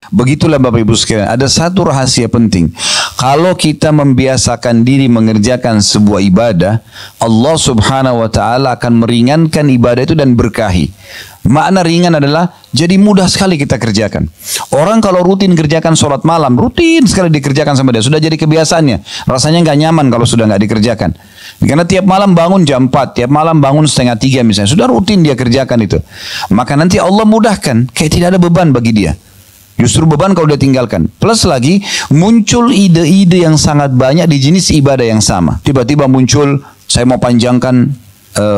Begitulah Bapak Ibu sekalian, ada satu rahasia penting. Kalau kita membiasakan diri mengerjakan sebuah ibadah, Allah Subhanahu wa taala akan meringankan ibadah itu dan berkahi. Makna ringan adalah jadi mudah sekali kita kerjakan. Orang kalau rutin kerjakan sholat malam, rutin sekali dikerjakan sama dia, sudah jadi kebiasaannya. Rasanya nggak nyaman kalau sudah nggak dikerjakan. Karena tiap malam bangun jam 4, tiap malam bangun 2:30 misalnya, sudah rutin dia kerjakan itu. Maka nanti Allah mudahkan, kayak tidak ada beban bagi dia. Justru beban kalau dia tinggalkan. Plus lagi muncul ide-ide yang sangat banyak di jenis ibadah yang sama. Tiba-tiba muncul, saya mau panjangkan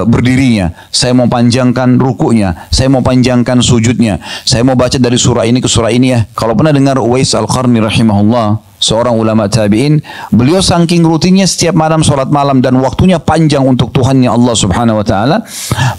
berdirinya, saya mau panjangkan rukunya, saya mau panjangkan sujudnya, saya mau baca dari surah ini ke surah ini ya. Kalau pernah dengar Uwais Al-Qarni rahimahullah, seorang ulama tabi'in, beliau saking rutinnya setiap malam sholat malam dan waktunya panjang untuk Tuhannya Allah Subhanahu wa taala,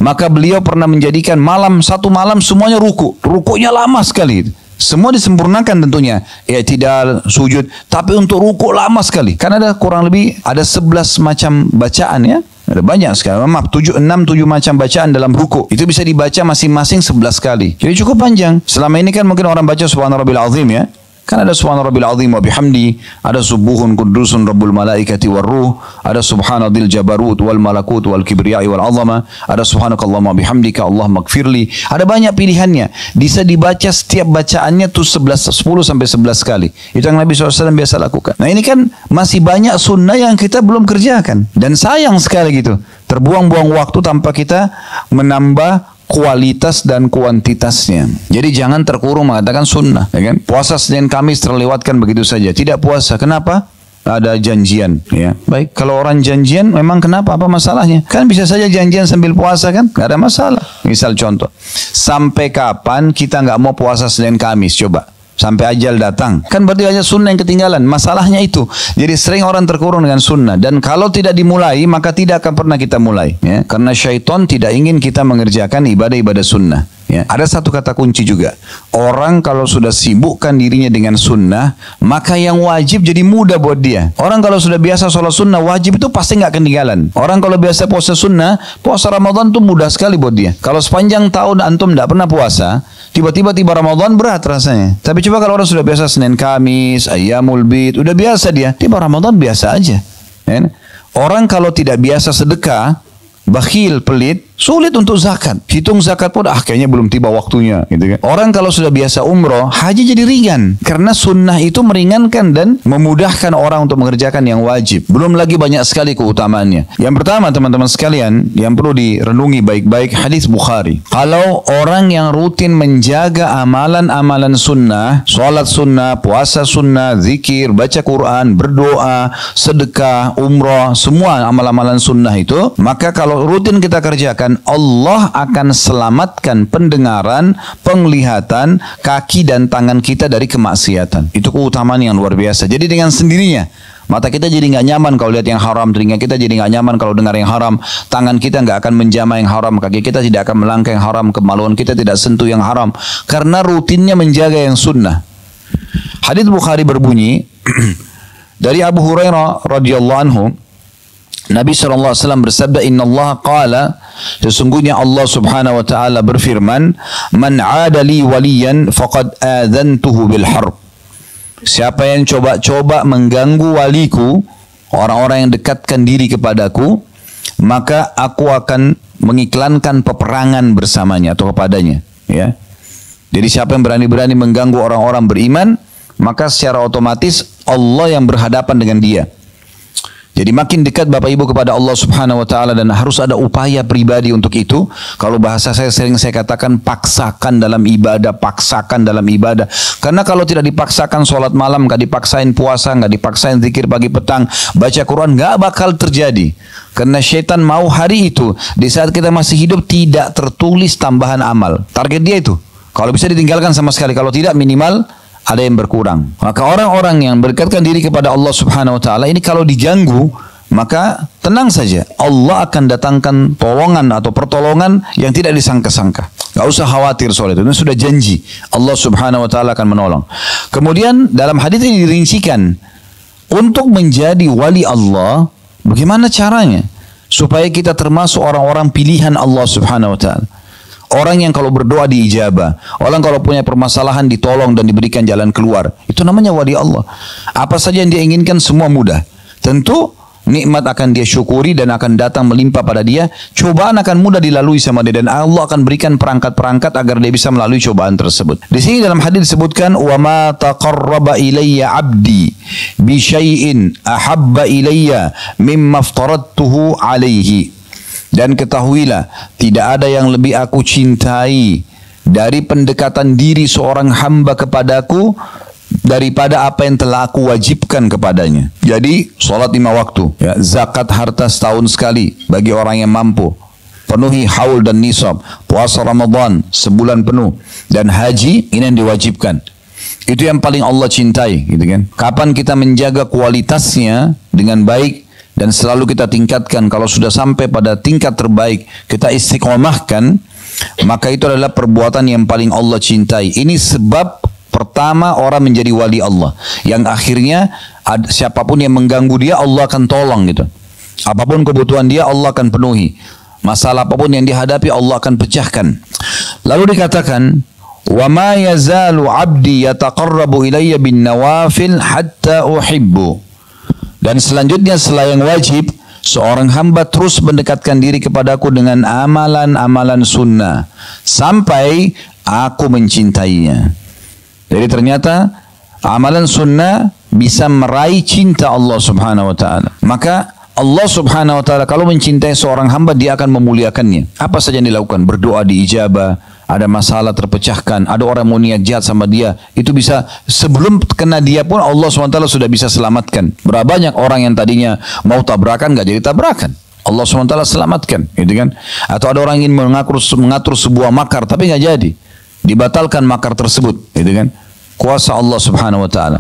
maka beliau pernah menjadikan satu malam semuanya rukunya lama sekali. Semua disempurnakan tentunya, i'tidal, sujud, tapi untuk ruku lama sekali. Karena ada kurang lebih ada 11 macam bacaan ya. Ada banyak sekali, maaf 7 macam bacaan dalam ruku. Itu bisa dibaca masing-masing 11 kali. Jadi cukup panjang. Selama ini kan mungkin orang baca Subhana Rabbil Azim ya. Kan ada Subhana Rabbil Azim wa bihamdi, ada Subuhun Qudusun Rabbul Malaikati war Ruh, ada Subhanadil Jabarut wal Malakut wal Kibriyai wal Azama, ada Subhanakallahumma bihamdika Allahumma gfirli. Ada banyak pilihannya. Bisa dibaca setiap bacaannya tuh 10 sampai 11 kali. Itu yang Nabi SAW biasa lakukan. Nah ini kan masih banyak sunnah yang kita belum kerjakan. Dan sayang sekali gitu. Terbuang-buang waktu tanpa kita menambah kualitas dan kuantitasnya. Jadi jangan terkurung mengatakan sunnah, ya kan? Puasa Senin Kamis terlewatkan begitu saja. Tidak puasa. Kenapa? Ada janjian, ya. Baik, kalau orang janjian memang kenapa? Apa masalahnya? Kan bisa saja janjian sambil puasa kan? Gak ada masalah. Misal contoh, sampai kapan kita nggak mau puasa Senin Kamis? Coba. Sampai ajal datang. Kan berarti banyak sunnah yang ketinggalan. Masalahnya itu. Jadi sering orang terkurung dengan sunnah. Dan kalau tidak dimulai, maka tidak akan pernah kita mulai. Ya? Karena syaitan tidak ingin kita mengerjakan ibadah-ibadah sunnah. Ya. Ada satu kata kunci juga. Orang kalau sudah sibukkan dirinya dengan sunnah, maka yang wajib jadi mudah buat dia. Orang kalau sudah biasa sholat sunnah, wajib itu pasti nggak ketinggalan. Orang kalau biasa puasa sunnah, puasa Ramadan itu mudah sekali buat dia. Kalau sepanjang tahun antum nggak pernah puasa, tiba-tiba Ramadan berat rasanya. Tapi coba kalau orang sudah biasa Senin Kamis, Ayyamul Bid, udah biasa dia. Tiba Ramadan biasa aja. Ya. Orang kalau tidak biasa sedekah, bakhil, pelit, sulit untuk zakat. Hitung zakat pun kayaknya belum tiba waktunya gitu kan. Orang kalau sudah biasa umroh, haji jadi ringan. Karena sunnah itu meringankan dan memudahkan orang untuk mengerjakan yang wajib. Belum lagi banyak sekali keutamaannya. Yang pertama teman-teman sekalian, yang perlu direnungi baik-baik, hadis Bukhari. Kalau orang yang rutin menjaga amalan-amalan sunnah, sholat sunnah, puasa sunnah, zikir, baca Quran, berdoa, sedekah, umroh, semua amalan-amalan sunnah itu, maka kalau rutin kita kerjakan, Allah akan selamatkan pendengaran, penglihatan, kaki dan tangan kita dari kemaksiatan. Itu keutamaan yang luar biasa. Jadi dengan sendirinya mata kita jadi nggak nyaman kalau lihat yang haram, telinga kita jadi nggak nyaman kalau dengar yang haram, tangan kita nggak akan menjamah yang haram, kaki kita tidak akan melangkah yang haram, kemaluan kita tidak sentuh yang haram, karena rutinnya menjaga yang sunnah. Hadits Bukhari berbunyi dari Abu Hurairah radhiyallahu anhu, Nabi SAW bersabda, Inna Allah qala, sesungguhnya Allah Subhanahu wa ta'ala berfirman, Man adali waliyan faqad adhantuhu bil harb. Siapa yang coba-coba mengganggu waliku, orang-orang yang dekatkan diri kepadaku, maka aku akan mengiklankan peperangan bersamanya atau kepadanya. Ya. Jadi siapa yang berani-berani mengganggu orang-orang beriman, maka secara otomatis Allah yang berhadapan dengan dia. Jadi makin dekat Bapak Ibu kepada Allah Subhanahu wa taala, dan harus ada upaya pribadi untuk itu. Kalau bahasa saya sering saya katakan, paksakan dalam ibadah, paksakan dalam ibadah. Karena kalau tidak dipaksakan sholat malam, nggak dipaksain puasa, nggak dipaksain zikir pagi petang, baca Quran, nggak bakal terjadi. Karena syaitan mau hari itu, di saat kita masih hidup, tidak tertulis tambahan amal. Target dia itu. Kalau bisa ditinggalkan sama sekali, kalau tidak minimal ada yang berkurang. Maka orang-orang yang berdekatkan diri kepada Allah Subhanahu wa taala ini kalau diganggu, maka tenang saja, Allah akan datangkan tolongan atau pertolongan yang tidak disangka-sangka. Gak usah khawatir soal itu sudah janji. Allah Subhanahu wa taala akan menolong. Kemudian dalam hadis ini dirincikan, untuk menjadi wali Allah, bagaimana caranya supaya kita termasuk orang-orang pilihan Allah Subhanahu wa taala. Orang yang kalau berdoa diijabah. Orang kalau punya permasalahan ditolong dan diberikan jalan keluar. Itu namanya wali Allah. Apa saja yang dia inginkan semua mudah. Tentu nikmat akan dia syukuri dan akan datang melimpah pada dia. Cobaan akan mudah dilalui sama dia. Dan Allah akan berikan perangkat-perangkat agar dia bisa melalui cobaan tersebut. Di sini dalam hadis disebutkan, وَمَا تَقَرَّبَ إِلَيَّ عَبْدِي بِشَيْءٍ أَحَبَّ إِلَيَّ مِمَّا افْتَرَضْتُهُ عَلَيْهِ. Dan ketahuilah, tidak ada yang lebih aku cintai dari pendekatan diri seorang hamba kepadaku daripada apa yang telah aku wajibkan kepadanya. Jadi, sholat 5 waktu, ya, zakat harta setahun sekali bagi orang yang mampu, penuhi haul dan nisab, puasa Ramadan sebulan penuh, dan haji ini yang diwajibkan. Itu yang paling Allah cintai, gitu kan? Kapan kita menjaga kualitasnya dengan baik dan selalu kita tingkatkan, kalau sudah sampai pada tingkat terbaik kita istiqomahkan, maka itu adalah perbuatan yang paling Allah cintai. Ini sebab pertama orang menjadi wali Allah, yang akhirnya siapapun yang mengganggu dia Allah akan tolong gitu. Apapun kebutuhan dia Allah akan penuhi. Masalah apapun yang dihadapi Allah akan pecahkan. Lalu dikatakan, wa ma yazalu 'abdi yataqarrabu ilayya bin nawafil hatta uhibbu. Dan selanjutnya setelah yang wajib, seorang hamba terus mendekatkan diri kepadaku dengan amalan-amalan sunnah sampai aku mencintainya. Jadi ternyata amalan sunnah bisa meraih cinta Allah Subhanahu wa taala. Maka Allah Subhanahu wa taala kalau mencintai seorang hamba, dia akan memuliakannya. Apa saja yang dilakukan, berdoa diijabah, ada masalah terpecahkan, ada orang mau niat jahat sama dia, itu bisa sebelum kena dia pun Allah SWT sudah bisa selamatkan. Berapa banyak orang yang tadinya mau tabrakan gak jadi tabrakan, Allah SWT selamatkan, gitu kan? Atau ada orang ingin mengatur sebuah makar tapi gak jadi, dibatalkan makar tersebut, gitu kan? Kuasa Allah Subhanahu Wa Taala.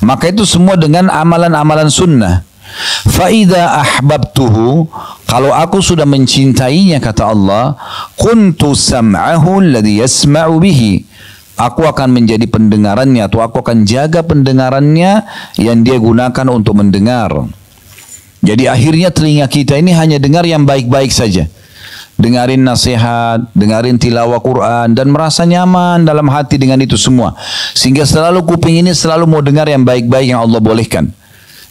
Maka itu semua dengan amalan-amalan sunnah. Faida ahbabtuhu, kalau aku sudah mencintainya, kata Allah, kuntu sam'ahu alladhi yasma'u bihi, aku akan menjadi pendengarannya, atau aku akan jaga pendengarannya yang dia gunakan untuk mendengar. Jadi akhirnya telinga kita ini hanya dengar yang baik-baik saja, dengarin nasihat, dengarin tilawah Quran, dan merasa nyaman dalam hati dengan itu semua, sehingga selalu kuping ini selalu mau dengar yang baik-baik yang Allah bolehkan.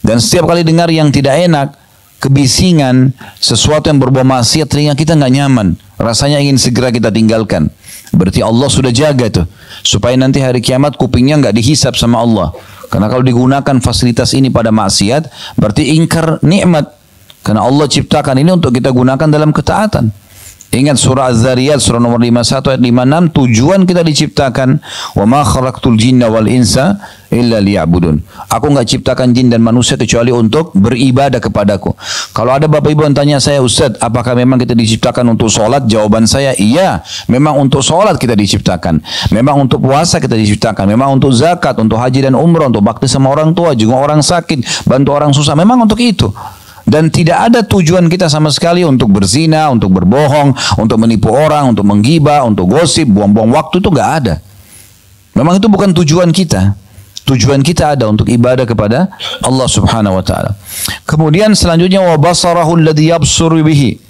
Dan setiap kali dengar yang tidak enak, kebisingan, sesuatu yang berbau maksiat, telinga kita nggak nyaman, rasanya ingin segera kita tinggalkan. Berarti Allah sudah jaga tuh, supaya nanti hari kiamat kupingnya nggak dihisap sama Allah. Karena kalau digunakan fasilitas ini pada maksiat, berarti ingkar nikmat. Karena Allah ciptakan ini untuk kita gunakan dalam ketaatan. Ingat surah Az-Zariyat, surah nomor 51 ayat 56, tujuan kita diciptakan, wa ma khalaqtul jinna wal insa illa liya'budun. Aku enggak ciptakan jin dan manusia kecuali untuk beribadah kepadaku. Kalau ada bapak ibu yang tanya saya, Ustaz, apakah memang kita diciptakan untuk sholat? Jawaban saya, iya, memang untuk sholat kita diciptakan, memang untuk puasa kita diciptakan, memang untuk zakat, untuk haji dan umrah, untuk bakti sama orang tua, juga orang sakit, bantu orang susah, memang untuk itu. Dan tidak ada tujuan kita sama sekali untuk berzina, untuk berbohong, untuk menipu orang, untuk menggibah, untuk gosip, buang-buang waktu, itu nggak ada. Memang itu bukan tujuan kita. Tujuan kita ada untuk ibadah kepada Allah Subhanahu wa taala. Kemudian selanjutnya, wa basarahu alladhi yabsuru bihi.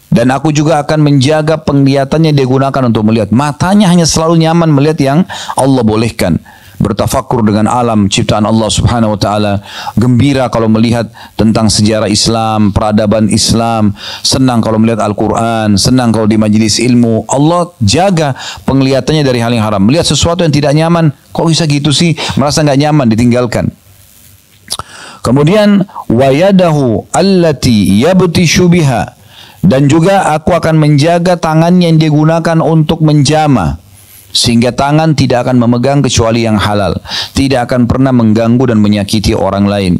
Dan aku juga akan menjaga penglihatannya dia gunakan untuk melihat. Matanya hanya selalu nyaman melihat yang Allah bolehkan. Bertafakur dengan alam ciptaan Allah Subhanahu wa taala, gembira kalau melihat tentang sejarah Islam, peradaban Islam, senang kalau melihat Al-Qur'an, senang kalau di majelis ilmu. Allah jaga penglihatannya dari hal yang haram. Melihat sesuatu yang tidak nyaman, kok bisa gitu sih? Merasa nggak nyaman, ditinggalkan. Kemudian wa yadahu allati yabtishu biha, dan juga aku akan menjaga tangannya yang digunakan untuk menjamah, sehingga tangan tidak akan memegang kecuali yang halal, tidak akan pernah mengganggu dan menyakiti orang lain.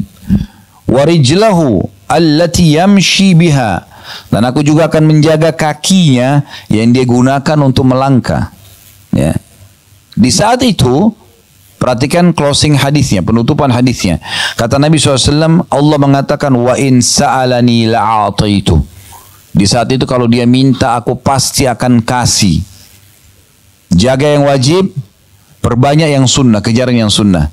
Warijlahu allati yamshi biha, dan aku juga akan menjaga kakinya yang dia gunakan untuk melangkah. Ya. Di saat itu, perhatikan closing hadisnya, penutupan hadisnya. Kata Nabi SAW, Allah mengatakan, wa in sa'alani la'ataitu. Di saat itu kalau dia minta, aku pasti akan kasih. Jaga yang wajib, perbanyak yang sunnah, kejar yang sunnah.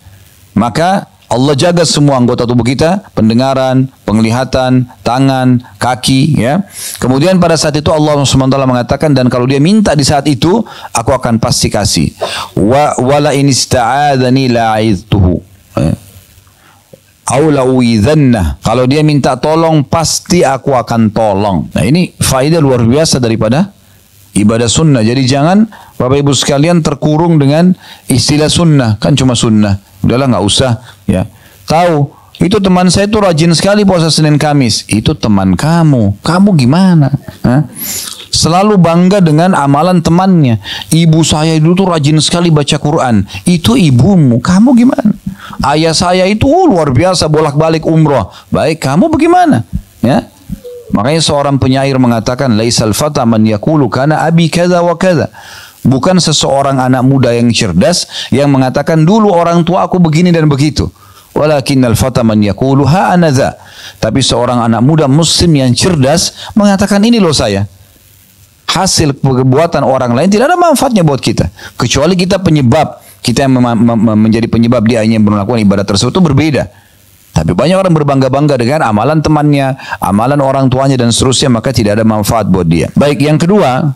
Maka Allah jaga semua anggota tubuh kita, pendengaran, penglihatan, tangan, kaki, ya. Kemudian pada saat itu Allah SWT mengatakan, dan kalau dia minta di saat itu, aku akan pasti kasih. Wala in ista'adzani la'idtuhu. Kalau dia minta tolong, pasti aku akan tolong. Nah, ini faedah luar biasa daripada ibadah sunnah. Jadi jangan Bapak Ibu sekalian terkurung dengan istilah sunnah. Kan cuma sunnah. Udahlah nggak usah. Ya, tahu itu teman saya itu rajin sekali puasa Senin Kamis. Itu teman kamu. Kamu gimana? Hah? Selalu bangga dengan amalan temannya. Ibu saya dulu tuh rajin sekali baca Quran. Itu ibumu. Kamu gimana? Ayah saya itu luar biasa bolak-balik umroh. Baik, kamu bagaimana? Ya. Makanya seorang penyair mengatakan, laisal fata man yaqulu kana abi kadza wa kadza. Bukan seseorang anak muda yang cerdas yang mengatakan dulu orang tua aku begini dan begitu. Walakinnal fata man yaqulu ha ana dza. Tapi seorang anak muda muslim yang cerdas mengatakan ini loh saya. Hasil perbuatan orang lain tidak ada manfaatnya buat kita. Kecuali kita penyebab. Kita yang menjadi penyebab dia hanya melakukan ibadah tersebut itu berbeda. Tapi banyak orang berbangga-bangga dengan amalan temannya, amalan orang tuanya dan seterusnya, maka tidak ada manfaat buat dia. Baik, yang kedua,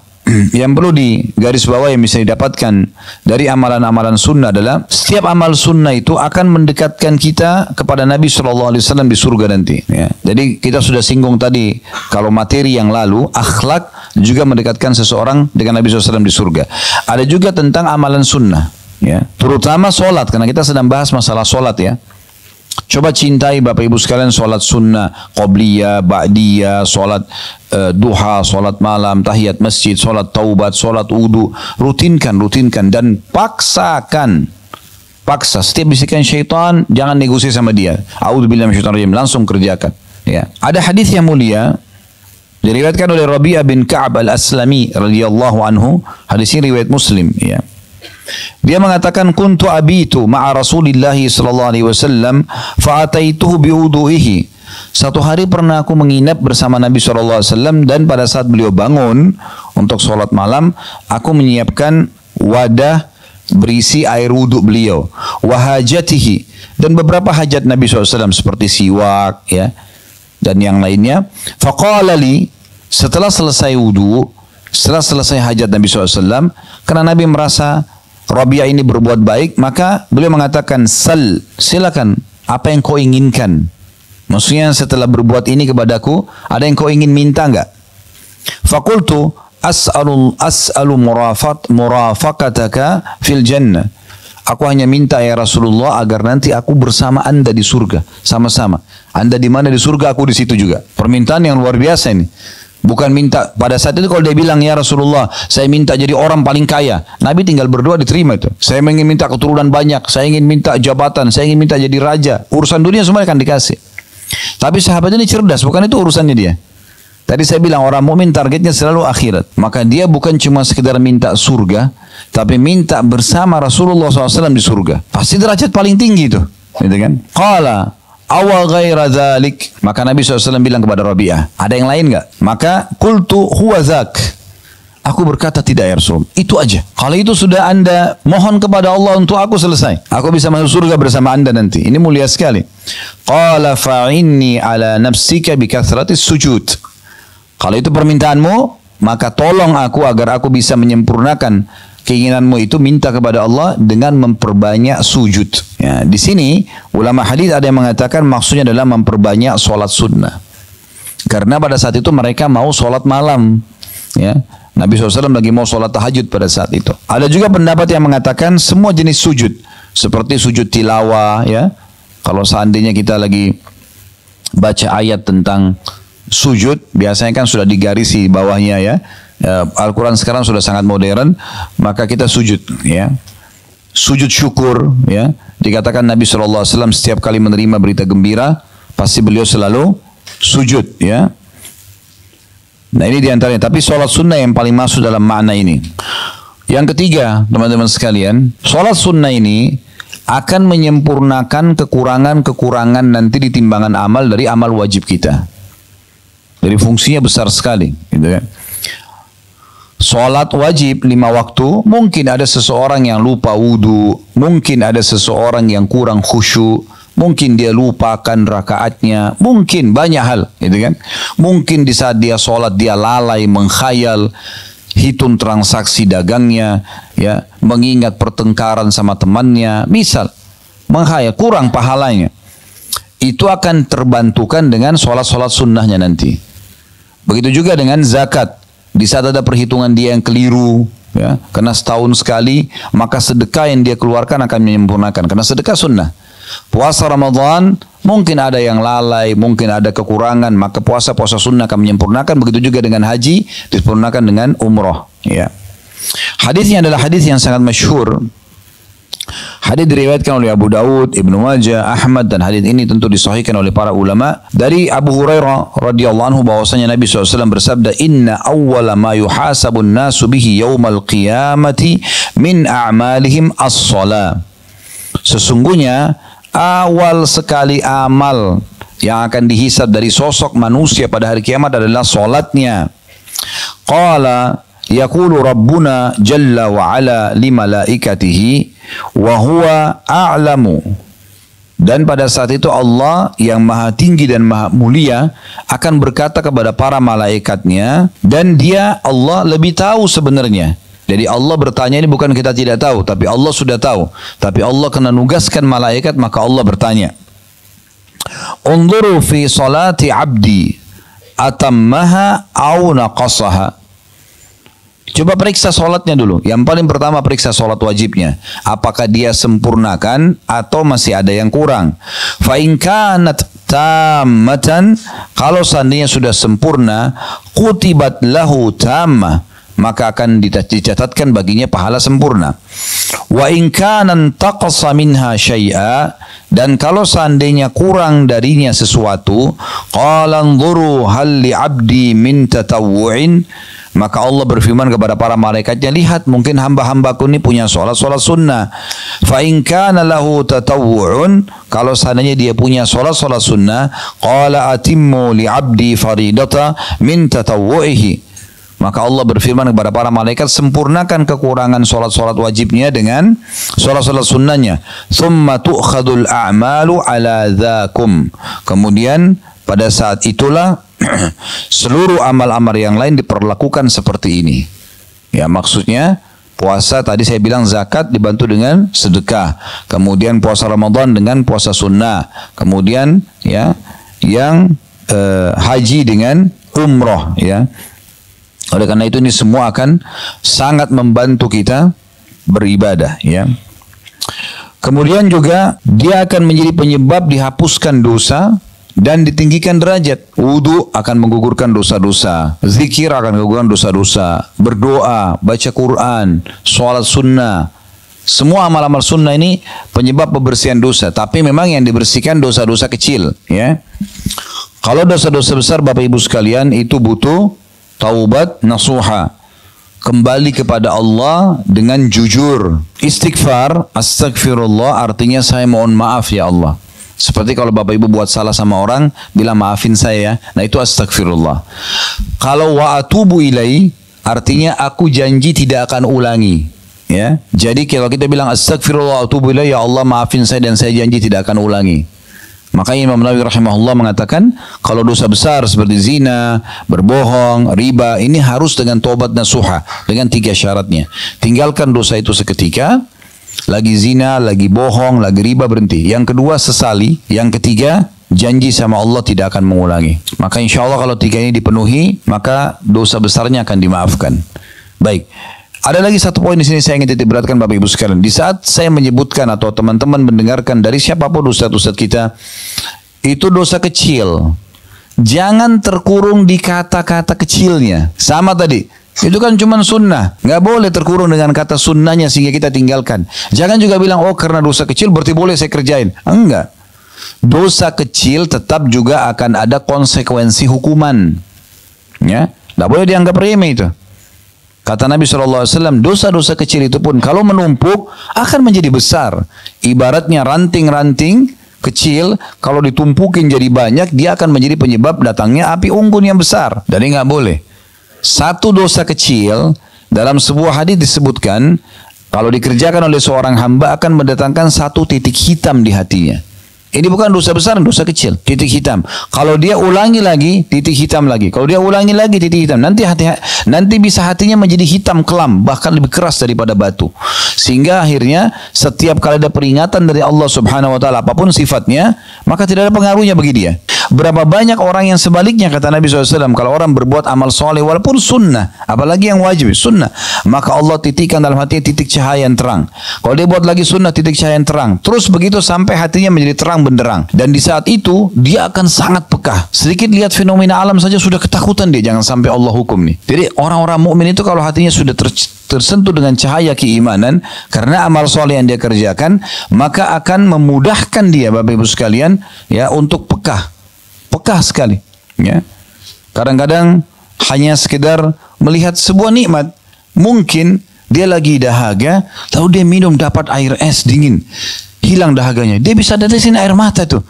yang perlu di garis bawah yang bisa didapatkan dari amalan-amalan sunnah adalah setiap amal sunnah itu akan mendekatkan kita kepada Nabi SAW di surga nanti. Ya. Jadi kita sudah singgung tadi kalau materi yang lalu, akhlak juga mendekatkan seseorang dengan Nabi SAW di surga. Ada juga tentang amalan sunnah, ya, terutama solat, karena kita sedang bahas masalah solat ya. Coba cintai Bapak Ibu sekalian solat sunnah, qobliyah, ba'diyah, solat duha, solat malam, tahiyat masjid, solat taubat, solat wudu. Rutinkan dan paksakan. Paksa. Setiap bisikan syaitan, jangan negosiasi sama dia. A'udzubillahi minasyaitonir rajim, langsung kerjakan. Ya. Ada hadis yang mulia diriwayatkan oleh Rabi'ah bin Ka'ab al-Aslami radhiyallahu anhu. Hadis ini riwayat Muslim, ya. Dia mengatakan kuntu abitu ma'a Rasulillah sallallahu alaihi wasallam fa'ataituhu biwudu'ihi. Satu hari pernah aku menginap bersama Nabi sallallahu alaihi wasallam dan pada saat beliau bangun untuk sholat malam, aku menyiapkan wadah berisi air wudhu beliau, wahajatihi, dan beberapa hajat Nabi SAW seperti siwak, ya, dan yang lainnya. Faqala li, setelah selesai wudhu, setelah selesai hajat Nabi SAW, karena Nabi merasa Rabi'ah ini berbuat baik, maka beliau mengatakan, sal, silakan, apa yang kau inginkan. Maksudnya setelah berbuat ini kepadaku, ada yang kau ingin minta enggak? Fakultu, as'alu murafaqataka fil jannah. Aku hanya minta ya Rasulullah agar nanti aku bersama anda di surga, sama-sama. Anda di mana di surga, aku di situ juga. Permintaan yang luar biasa ini. Bukan minta, pada saat itu kalau dia bilang ya Rasulullah saya minta jadi orang paling kaya, Nabi tinggal berdoa diterima itu. Saya ingin minta keturunan banyak, saya ingin minta jabatan, saya ingin minta jadi raja, urusan dunia semua akan dikasih. Tapi sahabat ini cerdas, bukan itu urusannya dia. Tadi saya bilang orang mukmin targetnya selalu akhirat, maka dia bukan cuma sekedar minta surga, tapi minta bersama Rasulullah SAW di surga. Pasti derajat paling tinggi itu, gitu kan? Qala awa ghaira dzalik, maka Nabi SAW bilang kepada Rabi'ah, ada yang lain enggak? Maka qultu huwa dzak, aku berkata tidak ya Rasul, itu aja. Kalau itu sudah anda mohon kepada Allah untuk aku, selesai, aku bisa masuk surga bersama anda nanti. Ini mulia sekali. Qala fa'inni ala nafsika bikathratis sujud, kalau itu permintaanmu, maka tolong aku agar aku bisa menyempurnakan keinginanmu itu, minta kepada Allah dengan memperbanyak sujud. Ya, di sini ulama hadis ada yang mengatakan maksudnya adalah memperbanyak solat sunnah. Karena pada saat itu mereka mau solat malam. Ya, Nabi SAW lagi mau solat tahajud pada saat itu. Ada juga pendapat yang mengatakan semua jenis sujud, seperti sujud tilawah. Ya, kalau seandainya kita lagi baca ayat tentang sujud, biasanya kan sudah digarisi bawahnya ya. Al-Quran sekarang sudah sangat modern, maka kita sujud, ya. Sujud syukur, ya. Dikatakan Nabi SAW setiap kali menerima berita gembira, pasti beliau selalu sujud, ya. Nah ini diantaranya. Tapi sholat sunnah yang paling masuk dalam makna ini. Yang ketiga, teman-teman sekalian, sholat sunnah ini akan menyempurnakan kekurangan-kekurangan nanti di timbangan amal dari amal wajib kita. Jadi fungsinya besar sekali, gitu kan. Sholat wajib 5 waktu, mungkin ada seseorang yang lupa wudu, mungkin ada seseorang yang kurang khusyuk, Mungkin dia lupakan rakaatnya, mungkin banyak hal, gitu kan? Mungkin di saat dia sholat dia lalai mengkhayal, hitung transaksi dagangnya, ya, mengingat pertengkaran sama temannya, misal menghayal, kurang pahalanya. Itu akan terbantukan dengan sholat-sholat sunnahnya nanti. Begitu juga dengan zakat. Di saat ada perhitungan dia yang keliru, ya, karena setahun sekali, maka sedekah yang dia keluarkan akan menyempurnakan, karena sedekah sunnah. Puasa Ramadan mungkin ada yang lalai, mungkin ada kekurangan, maka puasa sunnah akan menyempurnakan. Begitu juga dengan haji disempurnakan dengan umroh. Ya. Hadisnya adalah hadis yang sangat masyhur. Hadis diriwayatkan oleh Abu Dawud, Ibnu Majah, Ahmad, dan hadis ini tentu disahihkan oleh para ulama. Dari Abu Hurairah radhiyallahu anhu bahwasanya Nabi SAW bersabda, Inna awwala ma yuhasabun nasu bihi yaumal qiyamati min a'malihim as-salah. Sesungguhnya awal sekali amal yang akan dihisab dari sosok manusia pada hari kiamat adalah solatnya. Qala yaqulu Rabbuna jalla wa ala li malaikatihi wa huwa a'lamu. Dan pada saat itu Allah yang maha tinggi dan maha mulia akan berkata kepada para malaikatnya, dan dia Allah lebih tahu sebenarnya. Jadi Allah bertanya ini bukan kita tidak tahu, tapi Allah sudah tahu. Tapi Allah kena nugaskan malaikat, maka Allah bertanya. Unduru fi salati abdi atammaha au naqasaha. Coba periksa solatnya dulu. Yang paling pertama periksa solat wajibnya. Apakah dia sempurnakan atau masih ada yang kurang. Fa in kanat tammatan, kalau seandainya sudah sempurna, kutibat lahu tammah, maka akan dicatatkan baginya pahala sempurna. Wa in kana taqassa minha syai'a, dan kalau seandainya kurang darinya sesuatu, qala anzuru hal li 'abdi min tatawwu'in, maka Allah berfirman kepada para malaikatnya, lihat mungkin hamba-hambaku ini punya solat sunnah. Fa in kana lahu tatawwu'un, kalau seandainya dia punya solat sunnah, qala atimmu li 'abdi faridata min tatawwu'ihi, maka Allah berfirman kepada para malaikat, sempurnakan kekurangan solat wajibnya dengan solat sunnahnya. Thumma tu'khadul a'malu ala dhakum. Kemudian pada saat itulah seluruh amal-amal yang lain diperlakukan seperti ini. Ya, maksudnya puasa tadi saya bilang zakat dibantu dengan sedekah. Kemudian puasa Ramadan dengan puasa sunnah. Kemudian ya yang haji dengan umroh, ya. Oleh karena itu ini semua akan sangat membantu kita beribadah, ya. Kemudian juga dia akan menjadi penyebab dihapuskan dosa dan ditinggikan derajat. Wudu akan menggugurkan dosa-dosa, zikir akan menggugurkan dosa-dosa, berdoa, baca Quran, sholat sunnah. Semua amal-amal sunnah ini penyebab pembersihan dosa. Tapi memang yang dibersihkan dosa-dosa kecil, ya. Kalau dosa-dosa besar Bapak Ibu sekalian itu butuh taubat nasuha, kembali kepada Allah dengan jujur. Istighfar, astagfirullah, artinya saya mohon maaf ya Allah. Seperti kalau Bapak Ibu buat salah sama orang, bilang maafin saya ya. Nah itu astagfirullah. Kalau wa atubu ilai, artinya aku janji tidak akan ulangi. Ya, jadi kalau kita bilang astagfirullah wa atubu ilai, ya Allah maafin saya dan saya janji tidak akan ulangi. Makanya Imam Nawawi rahimahullah mengatakan kalau dosa besar seperti zina, berbohong, riba, ini harus dengan tobat nasuha dengan 3 syaratnya. Tinggalkan dosa itu seketika, lagi zina, lagi bohong, lagi riba, berhenti. Yang kedua sesali, yang ketiga janji sama Allah tidak akan mengulangi. Maka insya Allah kalau 3 ini dipenuhi, maka dosa besarnya akan dimaafkan. Baik. Ada lagi satu poin di sini saya ingin titik beratkan Bapak Ibu sekalian. Di saat saya menyebutkan atau teman-teman mendengarkan dari siapapun ustadz-ustadz kita, itu dosa kecil. Jangan terkurung di kata-kata kecilnya. Sama tadi, itu kan cuma sunnah. Nggak boleh terkurung dengan kata sunnahnya sehingga kita tinggalkan. Jangan juga bilang, oh karena dosa kecil berarti boleh saya kerjain. Enggak. Dosa kecil tetap juga akan ada konsekuensi hukuman. Ya, nggak boleh dianggap remeh itu. Kata Nabi SAW, dosa-dosa kecil itu pun kalau menumpuk akan menjadi besar. Ibaratnya ranting-ranting kecil, kalau ditumpukin jadi banyak, dia akan menjadi penyebab datangnya api unggun yang besar. Jadi nggak boleh. Satu dosa kecil, dalam sebuah hadis disebutkan, kalau dikerjakan oleh seorang hamba akan mendatangkan 1 titik hitam di hatinya. Ini bukan dosa besar, dosa kecil, titik hitam. Kalau dia ulangi lagi, titik hitam lagi. Kalau dia ulangi lagi, titik hitam. Nanti bisa hatinya menjadi hitam kelam, bahkan lebih keras daripada batu. Sehingga akhirnya setiap kali ada peringatan dari Allah Subhanahu wa taala apapun sifatnya, maka tidak ada pengaruhnya bagi dia. Berapa banyak orang yang sebaliknya, kata Nabi SAW, kalau orang berbuat amal soleh walaupun sunnah, apalagi yang wajib sunnah, maka Allah titikkan dalam hatinya titik cahaya yang terang. Kalau dia buat lagi sunnah, titik cahaya yang terang. Terus begitu sampai hatinya menjadi terang benderang. Dan di saat itu dia akan sangat peka. Sedikit lihat fenomena alam saja sudah ketakutan dia, jangan sampai Allah hukum nih. Jadi orang-orang mukmin itu kalau hatinya sudah tersentuh dengan cahaya keimanan karena amal soleh yang dia kerjakan, maka akan memudahkan dia, Bapak Ibu sekalian, ya, untuk peka sekali, ya. Kadang-kadang hanya sekedar melihat sebuah nikmat, mungkin dia lagi dahaga, lalu dia minum dapat air es dingin, hilang dahaganya, dia bisa tetesin air mata tuh.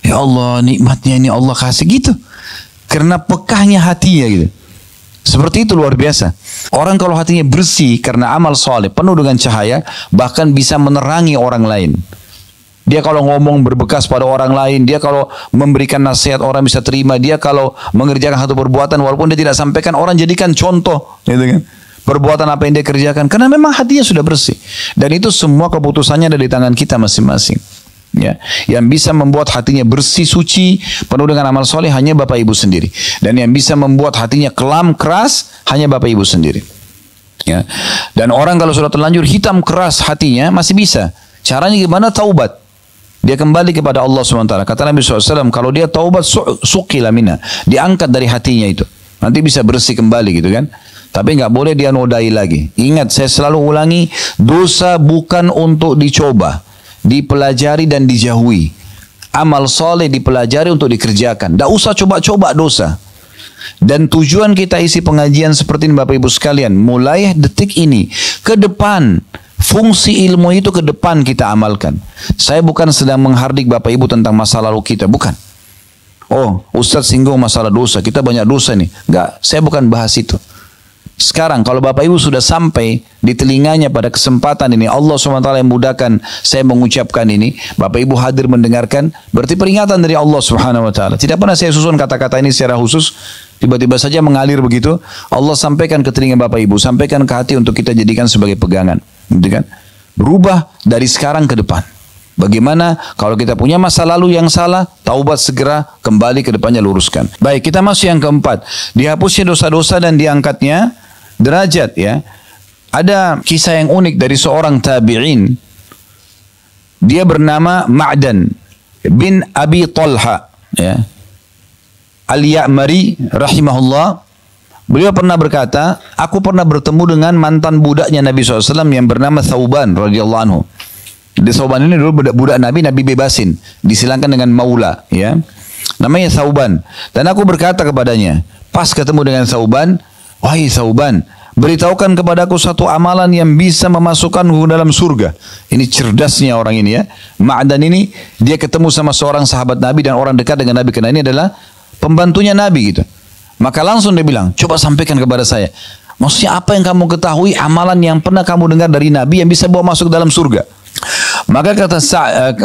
Ya Allah, nikmatnya ini Allah kasih gitu, karena pekahnya hatinya gitu. Seperti itu, luar biasa. Orang kalau hatinya bersih karena amal soleh, penuh dengan cahaya, bahkan bisa menerangi orang lain. Dia kalau ngomong berbekas pada orang lain, dia kalau memberikan nasihat orang bisa terima, dia kalau mengerjakan satu perbuatan walaupun dia tidak sampaikan, orang jadikan contoh, gitu kan, perbuatan apa yang dia kerjakan, karena memang hatinya sudah bersih. Dan itu semua keputusannya ada di tangan kita masing-masing. Ya, yang bisa membuat hatinya bersih, suci, penuh dengan amal soleh hanya Bapak Ibu sendiri. Dan yang bisa membuat hatinya kelam, keras, hanya Bapak Ibu sendiri. Ya. Dan orang kalau sudah terlanjur hitam keras hatinya masih bisa. Caranya gimana? Taubat. Dia kembali kepada Allah SWT. Kata Nabi SAW, kalau dia taubat, suqila mina, diangkat dari hatinya itu. Nanti bisa bersih kembali gitu kan. Tapi nggak boleh dia nodai lagi. Ingat, saya selalu ulangi, dosa bukan untuk dicoba, dipelajari dan dijauhi. Amal soleh dipelajari untuk dikerjakan. Tidak usah coba-coba dosa. Dan tujuan kita isi pengajian seperti ini Bapak Ibu sekalian, mulai detik ini ke depan, fungsi ilmu itu ke depan kita amalkan. Saya bukan sedang menghardik Bapak Ibu tentang masa lalu kita, bukan. Oh, Ustaz singgung masalah dosa, kita banyak dosa nih. Enggak, saya bukan bahas itu. Sekarang kalau Bapak Ibu sudah sampai di telinganya pada kesempatan ini, Allah SWT yang mudahkan saya mengucapkan ini, Bapak Ibu hadir mendengarkan, berarti peringatan dari Allah SWT. Tidak pernah saya susun kata-kata ini secara khusus, tiba-tiba saja mengalir begitu. Allah sampaikan ke telinga Bapak Ibu, sampaikan ke hati untuk kita jadikan sebagai pegangan. Gitu kan? Berubah dari sekarang ke depan. Bagaimana kalau kita punya masa lalu yang salah, taubat segera, kembali ke depannya luruskan. Baik, kita masuk yang keempat, dihapusnya dosa-dosa dan diangkatnya derajat, ya. Ada kisah yang unik dari seorang tabi'in. Dia bernama Ma'dan bin Abi Talha, ya, Al-Ya'mari rahimahullah. Beliau pernah berkata, aku pernah bertemu dengan mantan budaknya Nabi SAW yang bernama Thauban radhiyallahu anhu. Thauban ini dulu budak Nabi, Nabi bebasin, disilangkan dengan maula, ya. Namanya Thauban. Dan aku berkata kepadanya, pas ketemu dengan Thauban, wahai Thauban, beritahukan kepadaku satu amalan yang bisa memasukkanku ke dalam surga. Ini cerdasnya orang ini, ya. Ma'dan ini, dia ketemu sama seorang sahabat Nabi dan orang dekat dengan Nabi, karena ini adalah pembantunya Nabi gitu. Maka langsung dia bilang, coba sampaikan kepada saya. Maksudnya apa yang kamu ketahui, amalan yang pernah kamu dengar dari Nabi yang bisa bawa masuk dalam surga. Maka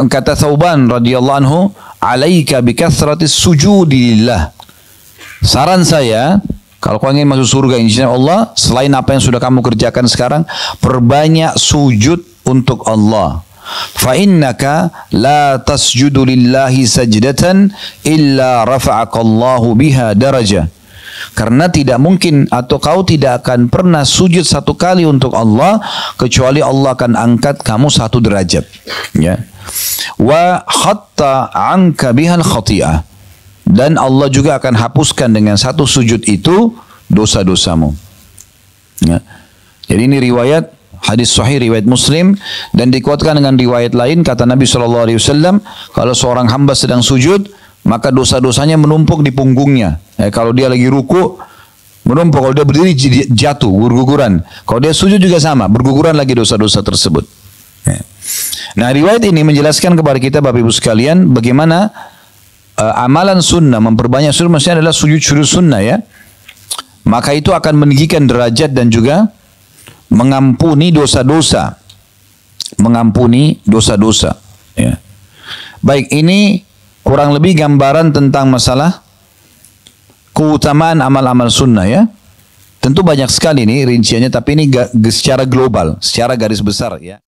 kata Thauban radhiyallahu anhu, alaika bikathratis sujudi lillah. Saran saya, kalau kau ingin masuk surga insya Allah, selain apa yang sudah kamu kerjakan sekarang, perbanyak sujud untuk Allah. Fa'innaka la tasjudu lillahi sajdatan illa rafa'akallahu biha darajah. Karena tidak mungkin atau kau tidak akan pernah sujud satu kali untuk Allah kecuali Allah akan angkat kamu satu derajat, ya. Wa khatta anka bihal khati'ah, dan Allah juga akan hapuskan dengan satu sujud itu dosa-dosamu, ya. Jadi ini riwayat hadis sahih riwayat Muslim dan dikuatkan dengan riwayat lain, kata Nabi SAW, kalau seorang hamba sedang sujud maka dosa-dosanya menumpuk di punggungnya. Kalau dia lagi ruku, menumpuk. Kalau dia berdiri, jatuh, berguguran. Kalau dia sujud juga sama, berguguran lagi dosa-dosa tersebut. Nah, riwayat ini menjelaskan kepada kita, Bapak Ibu sekalian, bagaimana amalan sunnah, memperbanyak sunnah, maksudnya adalah sujud sunnah, ya. Maka itu akan meninggikan derajat dan juga mengampuni dosa-dosa. Mengampuni dosa-dosa, ya. Baik, ini kurang lebih gambaran tentang masalah keutamaan amal-amal sunnah ya. Tentu banyak sekali nih rinciannya, tapi ini secara global, secara garis besar ya.